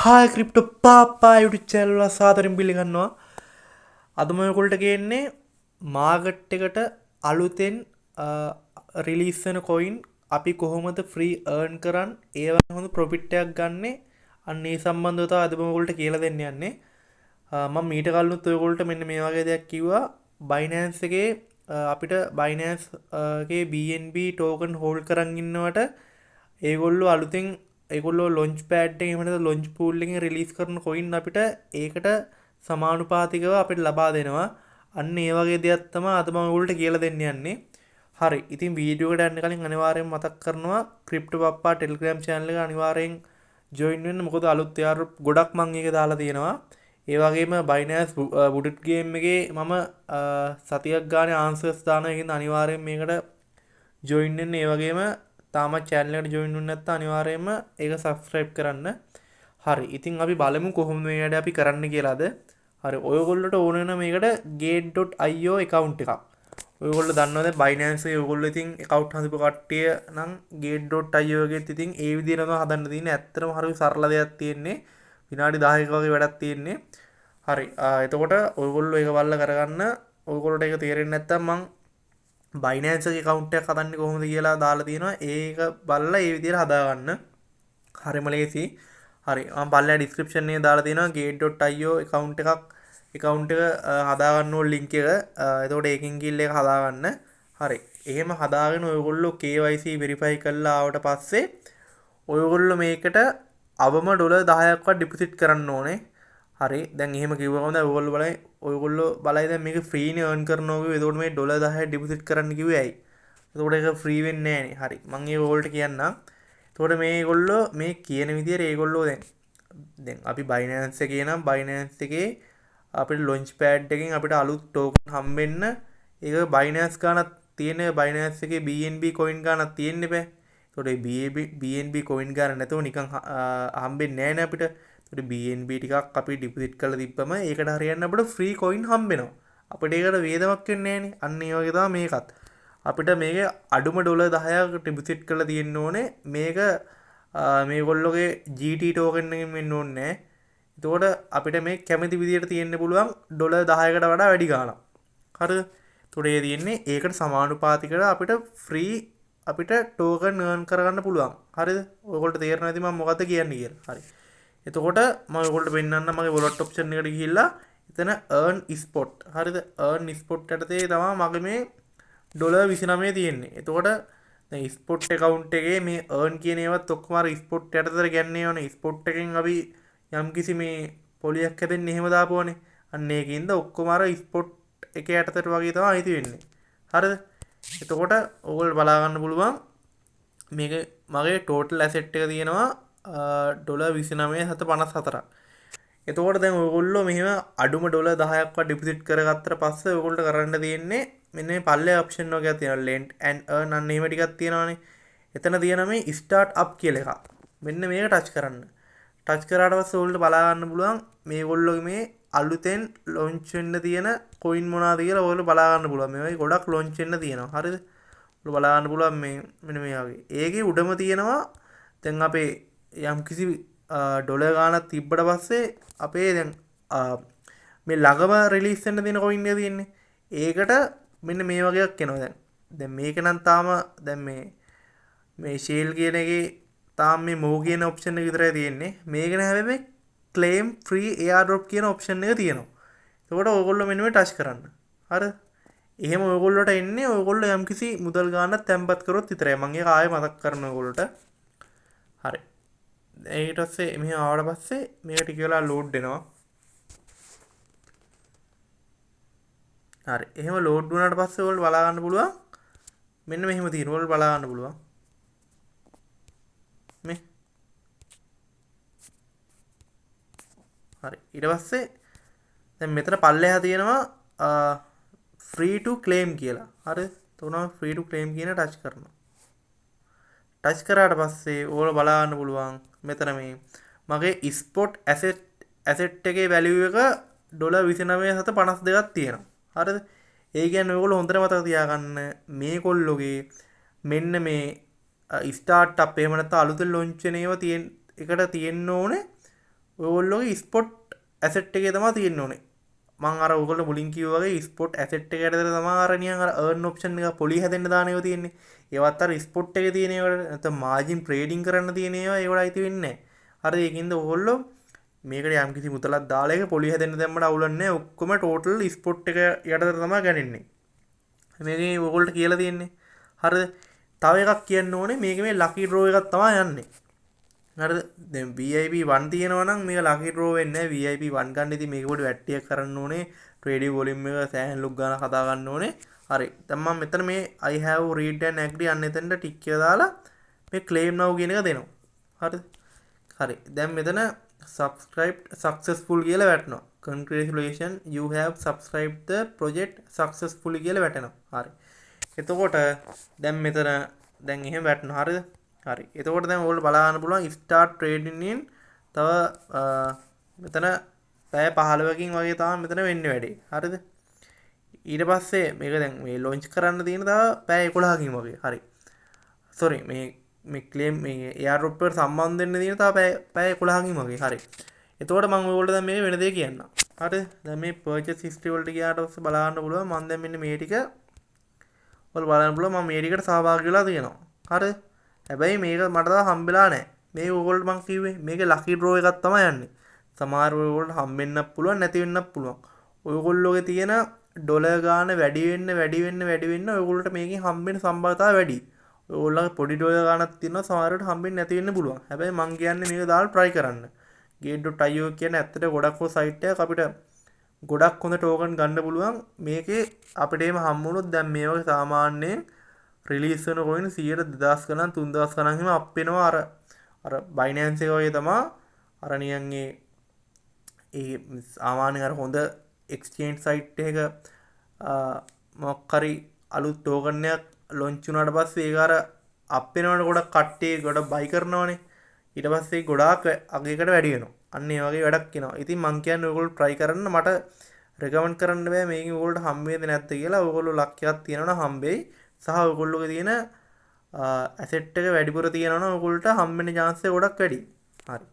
හාය crypto පාප්පා YouTube channel වල සාදරයෙන් පිළිගන්නවා. අද මම ඔයගොල්ලන්ට කියන්නේ මාකට් එකට අලුතෙන් රිලීස් වෙන coin අපි කොහොමද free earn කරන්නේ ඒවෙන් හොඳ profit එකක් ගන්නෙ අන්න ඒ සම්බන්ධව තමයි අද මම ඔයගොල්ලන්ට කියලා දෙන්න යන්නේ. මම මීට කලිනුත් ඔයගොල්ලන්ට මෙන්න මේ වගේ දෙයක් කිව්වා. Binance එකේ අපිට Binance එකේ BNB token hold කරන් ඉන්නවට ඒගොල්ලෝ අලුතෙන් ඒගොල්ලෝ ලොන්ච් පෑඩ් එකේ එහෙම නැත්නම් ලොන්ච් පූල් එකෙන් රිලීස් කරන coin අපිට ඒකට සමානුපාතිකව අපිට ලබා දෙනවා. අන්න ඒ වගේ දෙයක් තමයි අද මම ඔයගොල්ලන්ට කියලා දෙන්න යන්නේ. හරි. ඉතින් වීඩියෝ එකට යන්න කලින් අනිවාර්යෙන් මතක් කරනවා ක්‍රිප්ටෝ පප්පා ටෙලිග්‍රෑම් channel එක අනිවාර්යෙන් join වෙන්න. මොකද අලුත් යාළුවෝ ගොඩක් මම ඒක දාලා තියෙනවා. ඒ වගේම Binance බුඩට් ගේම් එකේ මම සතියක් ගානේ ආන්සර්ස් දානවා. ඒකින්ද අනිවාර්යෙන් මේකට join වෙන්න. ඒ වගේම තාමත් channel එකට join වුනේ නැත්නම් අනිවාර්යයෙන්ම ඒක subscribe කරන්න. හරි. ඉතින් අපි බලමු කොහොමද මේ වැඩ අපි කරන්න කියලාද. හරි. ඔයගොල්ලෝට ඕන වෙන මේකට gate.io account එකක්. ඔයගොල්ලෝ දන්නවද Binance එකේ ඔයගොල්ලෝ ඉතින් account හදපු කට්ටිය නම් gate.io එකෙත් ඉතින් ඒ විදිහට තමයි හදන්න තියෙන්නේ. ඇත්තටම හරි සරල දෙයක් තියෙන්නේ. විනාඩි 10ක වගේ වැඩක් තියෙන්නේ. හරි. එතකොට ඔයගොල්ලෝ ඒක බලලා කරගන්න. ඔයගොල්ලෝට ඒක තේරෙන්නේ නැත්නම් මං Binance එකේ account එකක් හදන්නේ කොහොමද කියලා දාලා තියෙනවා. ඒක බලලා ඒ විදිහට හදාගන්න. හරිම ලේසි. හරි. මම බලලා description එකේ දාලා තියෙනවා gate.io account එක හදාගන්න ඕන link එක. එතකොට ඒකෙන් ගිහිල්ලා ඒක හදාගන්න. හරි. එහෙම හදාගෙන ඔයගොල්ලෝ KYC verify කරලා ආවට පස්සේ ඔයගොල්ලෝ මේකට අවම $10ක්වත් deposit කරන්න ඕනේ. හරි. දැන් එහෙම කිව්වම දැන් ඔයගොල්ලෝ බලයි දැන් මේක ෆ්‍රී නේ earn කරනවා කිව්වේ. එතකොට මේ $10 deposit කරන්න කිව්වේ ඇයි? එතකොට ඒක ෆ්‍රී වෙන්නේ නැහැ නේ. හරි. මම ඒක ඔයගොල්ලන්ට කියන්නම්. එතකොට මේගොල්ලෝ මේ කියන විදිහට ඒගොල්ලෝ දැන් අපි Binance එකේ නම් Binance එකේ අපිට launch pad එකෙන් අපිට අලුත් token හම්බෙන්න ඒක Binance ගානක් තියෙන Binance එකේ BNB coin ගානක් තියෙන්න බෑ. එතකොට මේ BNB coin ගාන නැතුව නිකන් හම්බෙන්නේ නැහැ නේ අපිට. එතකොට BNB ටිකක් අපි ඩිපොසිට් කරලා තිබ්බම ඒකට හරියන්න අපිට ෆ්‍රී coin හම්බෙනවා. අපිට ඒකට වේදමක් වෙන්නේ නැහනේ. අන්න ඒ වගේ තමයි මේකත්. අපිට මේකේ අඩුම $10ක් ඩිපොසිට් කරලා තියෙන්න ඕනේ. මේක මේගොල්ලෝගේ GT token එකෙන් වෙන්න ඕනේ නැහැ. එතකොට අපිට මේ කැමති විදියට තියෙන්න පුළුවන් $10කට වඩා වැඩි ගාණක්. හරිද? එතකොට ඒ තියෙන්නේ ඒකට සමානුපාතිකව අපිට ෆ්‍රී අපිට token earn කරගන්න පුළුවන්. හරිද? ඔයගොල්ලෝ තේරෙනවා ඇති මම මොකද්ද කියන්නේ කියලා. හරි. එතකොට මම ඔයගොල්ලෝ පෙන්නන්න මගේ wallet option එකට ගිහිල්ලා එතන earn spot. හරිද? earn spot යටතේ තමයි මගේ මේ $29 තියෙන්නේ. එතකොට දැන් spot account එකේ මේ earn කියන ඒවාත් ඔක්කොම අර spot යටතට ගන්නේ ඕනේ. spot එකෙන් අපි යම්කිසි මේ පොලියක් හැදෙන්නේ එහෙම දාපුවානේ. අන්න ඒකින්ද ඔක්කොම අර spot එක යටතට වගේ තමයි අයිති වෙන්නේ. හරිද? එතකොට ඕගොල්ලෝ බලා ගන්න පුළුවන් මේක මගේ total asset එක තියෙනවා $29,754ක්. එතකොට දැන් ඔයගොල්ලෝ මෙහෙම අඩුම $10ක්වත් ඩිපොසිට් කරගත්තට පස්සේ ඔයගොල්ලෝ කරන්න තියෙන්නේ මෙන්න මේ පල්ලේ ඔප්ෂන් වර්ගයක් තියෙනවා lend and earn අන්න එහෙම ටිකක් තියෙනවානේ. එතන තියෙන මේ start up කියලා එකක්. මෙන්න මේක ටච් කරන්න. ටච් කරාට පස්සේ ඔයගොල්ලෝ බලා ගන්න පුළුවන් මේගොල්ලෝගේ මේ අලුතෙන් launch වෙන්න තියෙන coin මොනවාද කියලා ඔයගොල්ලෝ බලා ගන්න පුළුවන්. මේ වගේ ගොඩක් launch වෙන්න තියෙනවා. හරිද? ඔයගොල්ලෝ බලා ගන්න පුළුවන් මේ මෙන්න මේ වගේ. ඒකේ උඩම තියෙනවා දැන් අපේ යම්කිසි ඩොලර් ගාණක් තිබ්බට පස්සේ අපේ දැන් මේ ළඟම රිලීස් වෙන්න තියෙන coin එක තියෙන්නේ. ඒකට මෙන්න මේ වගේක් එනවා දැන්. දැන් මේක නම් තාම දැන් මේ shell කියන එකේ තාම මේ move කියන option එක විතරයි තියෙන්නේ. මේක නෑ හැබැයි මේ claim free airdrop කියන option එක තියෙනවා. එතකොට ඔයගොල්ලෝ මෙන්න මේ touch කරන්න. හරිද? එහෙම ඔයගොල්ලෝට එන්නේ ඔයගොල්ලෝ යම්කිසි මුදල් ගාණක් තැන්පත් කරොත් විතරයි. මම ඒක ආයෙ මතක් කරනවා ඔයගොල්ලෝට. හරි. ඊට පස්සේ මෙහෙම ආවට පස්සේ මේක ටික වෙලා ලෝඩ් වෙනවා. හරි. එහෙම ලෝඩ් වුණාට පස්සේ ඔයගොල්ලෝ බලා ගන්න පුළුවන්. මෙන්න මෙහෙම තියෙනවා. ඔයගොල්ලෝ බලා ගන්න පුළුවන්. මේ. හරි. ඊට පස්සේ දැන් මෙතන පල්ලෙහා තියෙනවා free to claim කියලා. හරිද? එතකොට free to claim කියන ටච් කරනවා. ටච් කරාට පස්සේ ඔයගොල්ලෝ බලා ගන්න පුළුවන් මෙතන මේ මගේ spot asset එකේ value එක $29,752ක් තියෙනවා. හරිද? ඒ කියන්නේ ඔයගොල්ලෝ හොඳට මතක තියාගන්න මේගොල්ලෝගේ මෙන්න මේ ස්ටාර්ට් අප් එහෙම නැත්නම් අලුතෙන් launch වෙන ඒවා එකට තියෙන්න ඕනේ ඔයගොල්ලෝගේ ස්පොට් ඇසෙට් එකේ තමයි තියෙන්න ඕනේ. මං අර ඔයගොල්ලෝ මුලින් කිව්වා වගේ ස්පොට් ඇසෙට් එකකට තමයි අර නිකන් අර earn option එක පොලි හැදෙන්න දාන ඒවා තියෙන්නේ. ඒවත් අර ස්පොට් එකේ තියෙන ඒවාට නැත්නම් මාජින් ට්‍රේඩින් කරන්න තියෙන ඒවා ඒවට අයිති වෙන්නේ නැහැ. හරි ඒකින්ද ඔයගොල්ලෝ මේකට යම්කිසි මුදලක් දාලා ඒක පොලි හැදෙන්න දැම්මට අවුලක් නැහැ. ඔක්කොම ටෝටල් ස්පොට් එක යටතට තමයි ගනින්නේ. මේකේ ඔයගොල්ලෝ කියලා තියෙන්නේ. හරිද? තව එකක් කියන්න ඕනේ මේක මේ ලකි ඩ්‍රෝ එකක් තමයි යන්නේ. හරිද? දැන් VIP 1 තියෙනවා නම් මේක ලකි ඩ්‍රෝ වෙන්නේ නැහැ. VIP 1 ගන්න ඉතින් මේක පොඩි වැට්ටියක් කරන්න ඕනේ. ට්‍රේඩින් වොලියුම් එක සෑහෙන ලුක් ගන්න කතා ගන්න ඕනේ. හරි. දැන් මම මෙතන මේ I have read and agree අන්න එතනට ටික් එක දාලා මේ claim now කියන එක දෙනවා. හරිද? හරි. දැන් මෙතන subscribed successful කියලා වැටෙනවා. Congratulations you have subscribed the project successfully කියලා වැටෙනවා. හරි. එතකොට දැන් මෙතන දැන් එහෙම වැටෙනවා. හරිද? හරි. එතකොට දැන් ඔයගොල්ලෝ බලා ගන්න පුළුවන් start trading in තව මෙතන පැය 15කින් වගේ තමයි මෙතන වෙන්නේ වැඩේ. හරිද? ඊට පස්සේ මේක දැන් මේ launch කරන්න තියෙන තව පැය 11කින් වගේ. හරි. sorry මේ claim මේ airdrop එකට සම්බන්ධ වෙන්න තියෙන තව පැය 11කින් වගේ. හරි. එතකොට මම ඔයගොල්ලෝ දැන් මේ වෙන දේ කියන්නම්. හරිද? දැන් මේ purchase history වලට ගියාට පස්සේ බලා ගන්න පුළුවන් මම දැන් මෙන්න මේ ටික ඔයාලා බලන්න පුළුවන් මම මේ ටිකට සහභාගී වෙලා තියෙනවා. හරිද? හැබැයි මේක මට තාම හම්බෙලා නැහැ. මේක ඔයගොල්ලෝ මං කිව්වේ මේකේ ලකි ඩ්‍රෝ එකක් තමයි යන්නේ. සමහර ඔයගොල්ලෝ හම්බෙන්නත් පුළුවන් නැති වෙන්නත් පුළුවන්. ඔයගොල්ලෝගේ තියෙන ඩොලර් ගාන වැඩි වෙන්න ඔයගොල්ලෝට මේකෙන් හම්බෙන්න සම්භාවිතාව වැඩි. ඔයගොල්ලෝගේ පොඩි ඩොලර් ගානක් තියෙනවා සමහරවිට හම්බෙන්නේ නැති වෙන්න පුළුවන්. හැබැයි මං කියන්නේ මේක දාලා try කරන්න. gate.io කියන්නේ ඇත්තට ගොඩක් හොඳ site එකක් අපිට ගොඩක් හොඳ token ගන්න පුළුවන්. මේකේ අපිට එහෙම හම්බුනොත් දැන් මේ වගේ සාමාන්‍යයෙන් රිලීස් වෙන coin 100 2000 ගණන් 3000 ගණන් එහෙම අප් වෙනවා අර binance එක වගේ තමයි අර නිකන් ඒ සාමාන්‍යයෙන් අර හොඳ exchange site එකක මොකක් හරි අලුත් token එකක් launch වුණාට පස්සේ ඒක අර අප් වෙනවට ගොඩක් කට්ටිය ගොඩක් buy කරනවානේ ඊට පස්සේ ගොඩාක් අගයකට වැඩි වෙනවා අන්න ඒ වගේ වැඩක් වෙනවා ඉතින් මං කියන්නේ ඔයගොල්ලෝ try කරන්න මට recommend කරන්න බෑ මේකෙන් ඔයගොල්ලෝ හම්බෙන්නේ නැද්ද කියලා ඔයගොල්ලෝ ලක්කයක් තියෙනවා නම් හම්බෙයි සහ ඔයගොල්ලෝගේ තියෙන asset එක වැඩිපුර තියෙනවා නම් ඔයගොල්ලන්ට හම්බෙන්න chance එක ගොඩක් වැඩි. හරි.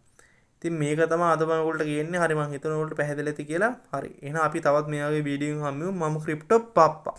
ඉතින් මේක තමයි අද මම ඔයගොල්ලන්ට කියන්නේ. හරි මම හිතනවා ඔයගොල්ලන්ට පැහැදිලි ඇති කියලා. හරි. එහෙනම් අපි තවත් මේ වගේ වීඩියෝ එකක් හම්බෙමු. මම ක්‍රිප්ටෝ පප්පා.